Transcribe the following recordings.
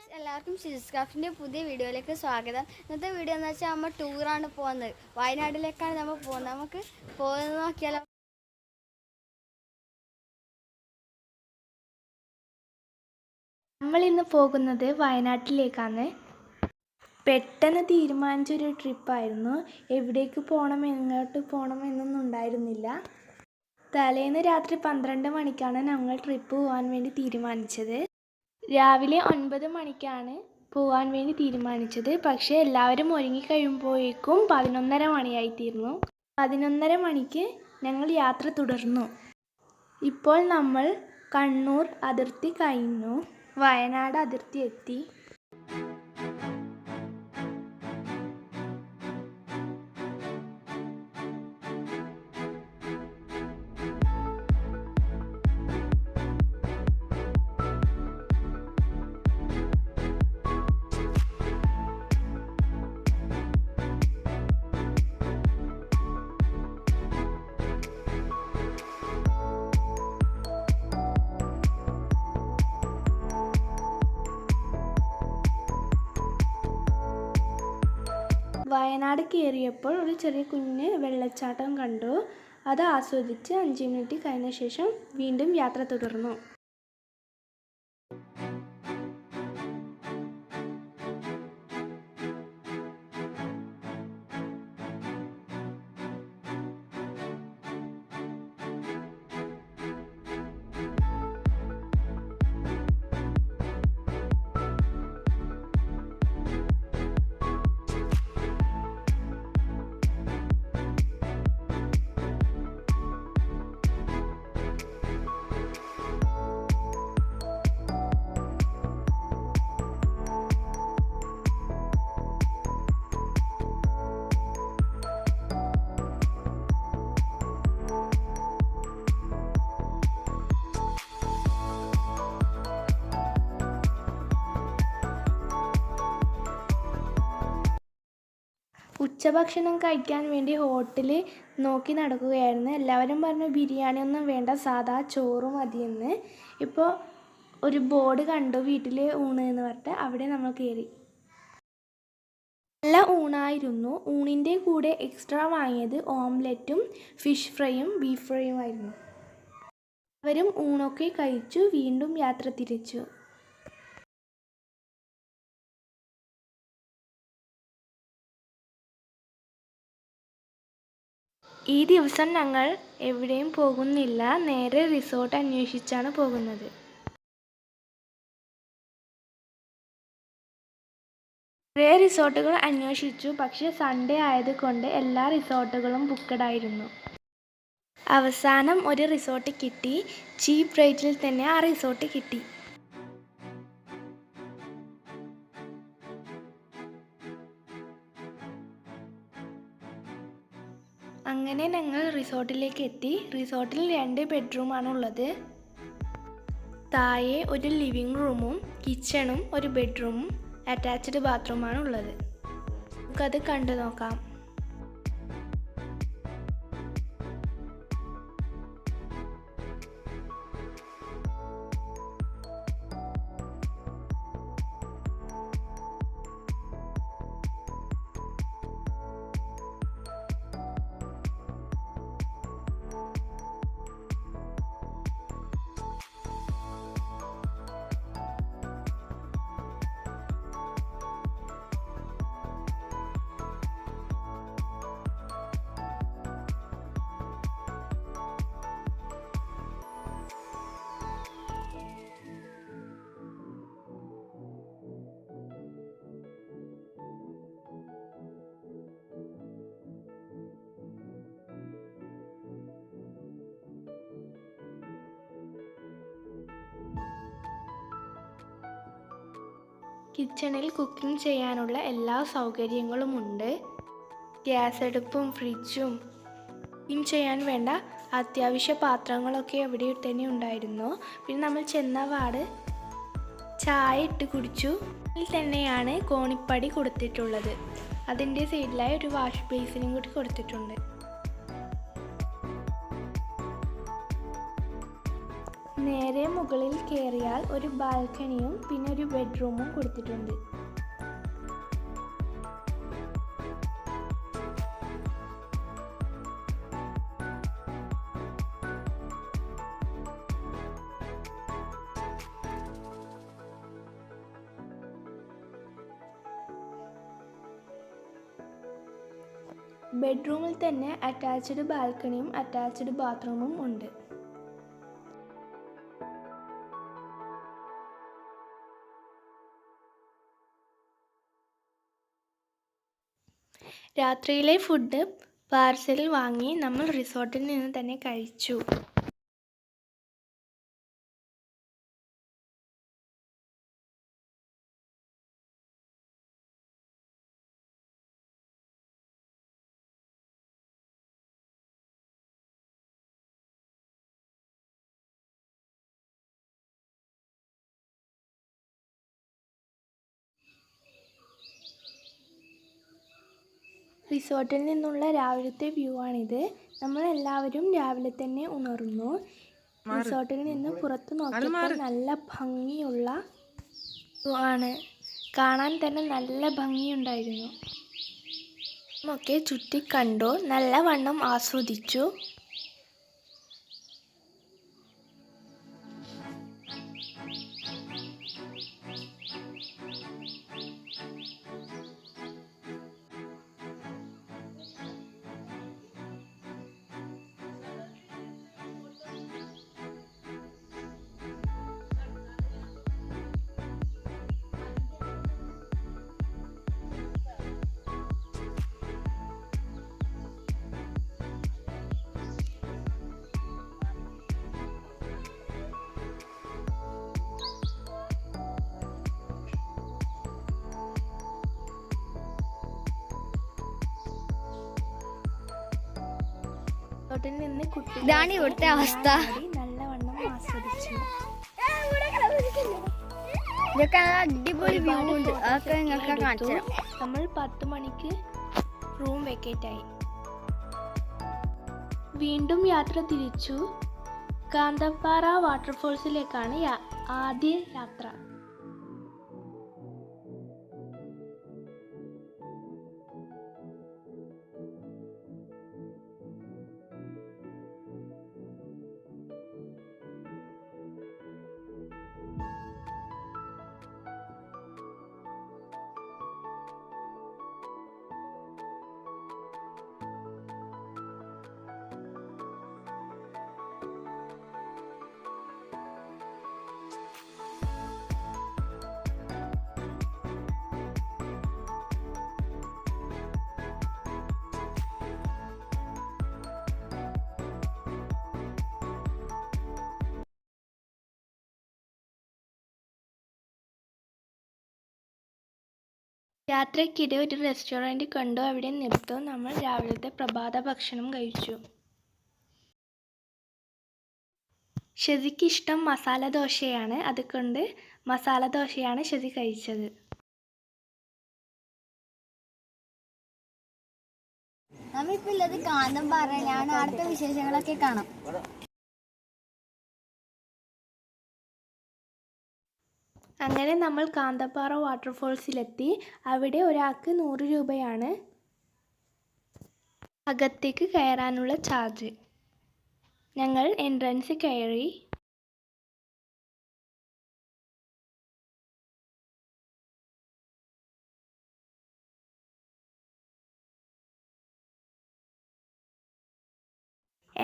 Guys, എല്ലാവർക്കും ഷിസ് ക്രാഫ്റ്റിൻ്റെ പുതിയ വീഡിയോയിലേക്ക് സ്വാഗതം. ഇന്നത്തെ വീഡിയോ എന്ന് വെച്ചാൽ നമ്മൾ ടൂറാണ് പോകുന്നത്. വയനാട്ടിലേക്കാണ് നമ്മൾ പോകുന്നത്. നമുക്ക് പോകുന്നത് നോക്കിയാലോ. നമ്മൾ ഇന്ന് പോകുന്നത് വയനാട്ടിലേക്കാണ്. പെട്ടെന്ന് തീരുമാനിച്ചൊരു ട്രിപ്പായിരുന്നു. എവിടേക്ക് പോകണം, എങ്ങോട്ട് പോകണം എന്നൊന്നും ഉണ്ടായിരുന്നില്ല. തലേന്ന് രാത്രി 12 മണിക്കാണ് ഞങ്ങൾ ട്രിപ്പ് പോകാൻ വേണ്ടി തീരുമാനിച്ചത്. രാവിലെ 9 മണിക്കാണ് പോകാൻ വേണ്ടി തീരുമാനിച്ചത്. പക്ഷേ എല്ലാവരും ഒരുങ്ങിക്കഴിയുമ്പോഴേക്കും 11:30 മണിയായിത്തീർന്നു. 11:30 മണിക്ക് ഞങ്ങൾ യാത്ര തുടർന്നു. ഇപ്പോൾ നമ്മൾ കണ്ണൂർ അതിർത്തി കഴിഞ്ഞു, വയനാട് അതിർത്തി എത്തി. വയനാട് കയറിയപ്പോൾ ഒരു ചെറിയ കുഞ്ഞ് വെള്ളച്ചാട്ടം കണ്ടു. അത് ആസ്വദിച്ച് 5 മിനിറ്റ് കഴിഞ്ഞ ശേഷം വീണ്ടും യാത്ര തുടർന്നു. ഉച്ചഭക്ഷണം കഴിക്കാൻ വേണ്ടി ഹോട്ടൽ നോക്കി നടക്കുകയായിരുന്നു. എല്ലാവരും പറഞ്ഞു ബിരിയാണി ഒന്നും വേണ്ട, സാധാ ചോറ് മതിയെന്ന്. ഇപ്പോൾ ഒരു ബോർഡ് കണ്ടു, വീട്ടിൽ ഊണ് എന്ന് പറഞ്ഞിട്ട്. അവിടെ നമ്മൾ കയറി. നല്ല ഊണായിരുന്നു. ഊണിൻ്റെ കൂടെ എക്സ്ട്രാ വാങ്ങിയത് ഓംലെറ്റും ഫിഷ് ഫ്രൈയും ബീഫ് ഫ്രൈയും ആയിരുന്നു. അവരും ഊണൊക്കെ കഴിച്ചു വീണ്ടും യാത്ര തിരിച്ചു. ഈ ദിവസം ഞങ്ങൾ എവിടെയും പോകുന്നില്ല, നേരെ റിസോർട്ട് അന്വേഷിച്ചാണ് പോകുന്നത്. കുറേ റിസോർട്ടുകൾ അന്വേഷിച്ചു, പക്ഷേ സൺഡേ ആയതുകൊണ്ട് എല്ലാ റിസോർട്ടുകളും ബുക്കഡായിരുന്നു. അവസാനം ഒരു റിസോർട്ട് കിട്ടി. ചീപ്പ് റേറ്റിൽ തന്നെ ആ റിസോർട്ട് കിട്ടി. അങ്ങനെ ഞങ്ങൾ റിസോർട്ടിലേക്ക് എത്തി. റിസോർട്ടിൽ 2 ബെഡ്റൂമാണ് ഉള്ളത്. താഴെ ഒരു ലിവിങ് റൂമും കിച്ചണും ഒരു ബെഡ്റൂമും അറ്റാച്ച്ഡ് ബാത്റൂമാണ് ഉള്ളത്. നമുക്കത് കണ്ടു നോക്കാം. കിച്ചണിൽ കുക്കിംഗ് ചെയ്യാനുള്ള എല്ലാ സൗകര്യങ്ങളുമുണ്ട്. ഗ്യാസ് അടുപ്പും ഫ്രിഡ്ജും കുക്കിംഗ് ചെയ്യാൻ വേണ്ട അത്യാവശ്യ പാത്രങ്ങളൊക്കെ അവിടെ തന്നെ ഉണ്ടായിരുന്നു. പിന്നെ നമ്മൾ ചെന്നപാട് ചായ ഇട്ട് കുടിച്ചു. ഇതിൽ തന്നെയാണ് കോണിപ്പടി കൊടുത്തിട്ടുള്ളത്. അതിൻ്റെ സൈഡിലായി ഒരു വാഷ് ബേസിനും കൂടി കൊടുത്തിട്ടുണ്ട്. നേരെ മുകളിൽ കയറിയാൽ ഒരു ബാൽക്കണിയും പിന്നെ ഒരു ബെഡ്റൂമും കൊടുത്തിട്ടുണ്ട്. ബെഡ്റൂമിൽ തന്നെ അറ്റാച്ച്ഡ് ബാൽക്കണിയും അറ്റാച്ച്ഡ് ബാത്റൂമും ഉണ്ട്. രാത്രിയിലെ ഫുഡ് പാർസൽ വാങ്ങി നമ്മൾ റിസോർട്ടിൽ നിന്ന് തന്നെ കഴിച്ചു. റിസോർട്ടിൽ നിന്നുള്ള രാവിലത്തെ വ്യൂ ആണിത്. നമ്മളെല്ലാവരും രാവിലെ തന്നെ ഉണർന്നു. റിസോർട്ടിൽ നിന്ന് പുറത്ത് നോക്കിയപ്പോൾ നല്ല ഭംഗിയുള്ള ആണ്. കാണാൻ തന്നെ നല്ല ഭംഗിയുണ്ടായിരുന്നു. ഒക്കെ ചുറ്റി കണ്ടു, നല്ലവണ്ണം ആസ്വദിച്ചു. റിസോർട്ടിൽ നിന്ന് ഇതാണ് ഇവിടുത്തെ അവസ്ഥ. നല്ലവണ്ണം ആസ്വദിച്ചു. ഇതൊക്കെ അടിപൊളി വ്യൂ ഉണ്ട്. അതൊക്കെ നിങ്ങൾക്ക് കാണിച്ചു തരാം. നമ്മൾ 10 മണിക്ക് റൂം വെക്കേറ്റ് ആയി. വീണ്ടും യാത്ര തിരിച്ചു. കാന്തപ്പാറ വാട്ടർഫോൾസിലേക്കാണ് ആദ്യ യാത്ര. യാത്രയ്ക്കിടെ ഒരു റെസ്റ്റോറൻറ്റ് കണ്ടു. അവിടെ നിർത്തു. നമ്മൾ രാവിലത്തെ പ്രഭാത ഭക്ഷണം കഴിച്ചു. ഷെസിക്ക് ഇഷ്ടം മസാല ദോശയാണ്. അതുകൊണ്ട് മസാല ദോശയാണ് ഷെസി കഴിച്ചത്. നമ്മളിപ്പോൾ ഉള്ളത് കാന്തമ്പാറയിലാണ്. അടുത്ത വിശേഷങ്ങളൊക്കെ കാണാം. അങ്ങനെ നമ്മൾ കാന്തപ്പാറ വാട്ടർഫോൾസിലെത്തി. അവിടെ ഒരാൾക്ക് 100 രൂപയാണ് അകത്തേക്ക് കയറാനുള്ള ചാർജ്. ഞങ്ങൾ എൻട്രൻസ് കയറി.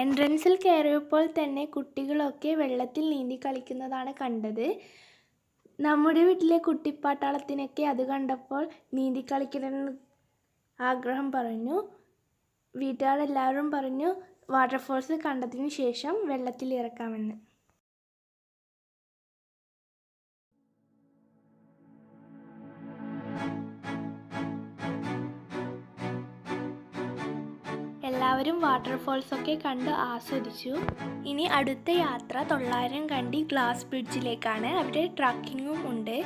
എൻട്രൻസിൽ കയറിയപ്പോൾ തന്നെ കുട്ടികളൊക്കെ വെള്ളത്തിൽ നീന്തി കളിക്കുന്നതാണ് കണ്ടത്. നമ്മുടെ വീട്ടിലെ കുട്ടിപ്പാട്ടാളത്തിനൊക്കെ അത് കണ്ടപ്പോൾ നീന്തി കളിക്കണമെന്ന് ആഗ്രഹം പറഞ്ഞു. വീട്ടുകാരെല്ലാവരും പറഞ്ഞു വാട്ടർഫോൾസ് കണ്ടതിന് ശേഷം വെള്ളത്തിൽ ഇറക്കാമെന്ന്. എല്ലാവരും വാട്ടർഫോൾസൊക്കെ കണ്ട് ആസ്വദിച്ചു. ഇനി അടുത്ത യാത്ര 900 കണ്ടി ഗ്ലാസ് ബ്രിഡ്ജിലേക്കാണ്. അവിടെ ട്രക്കിങ്ങും ഉണ്ട്.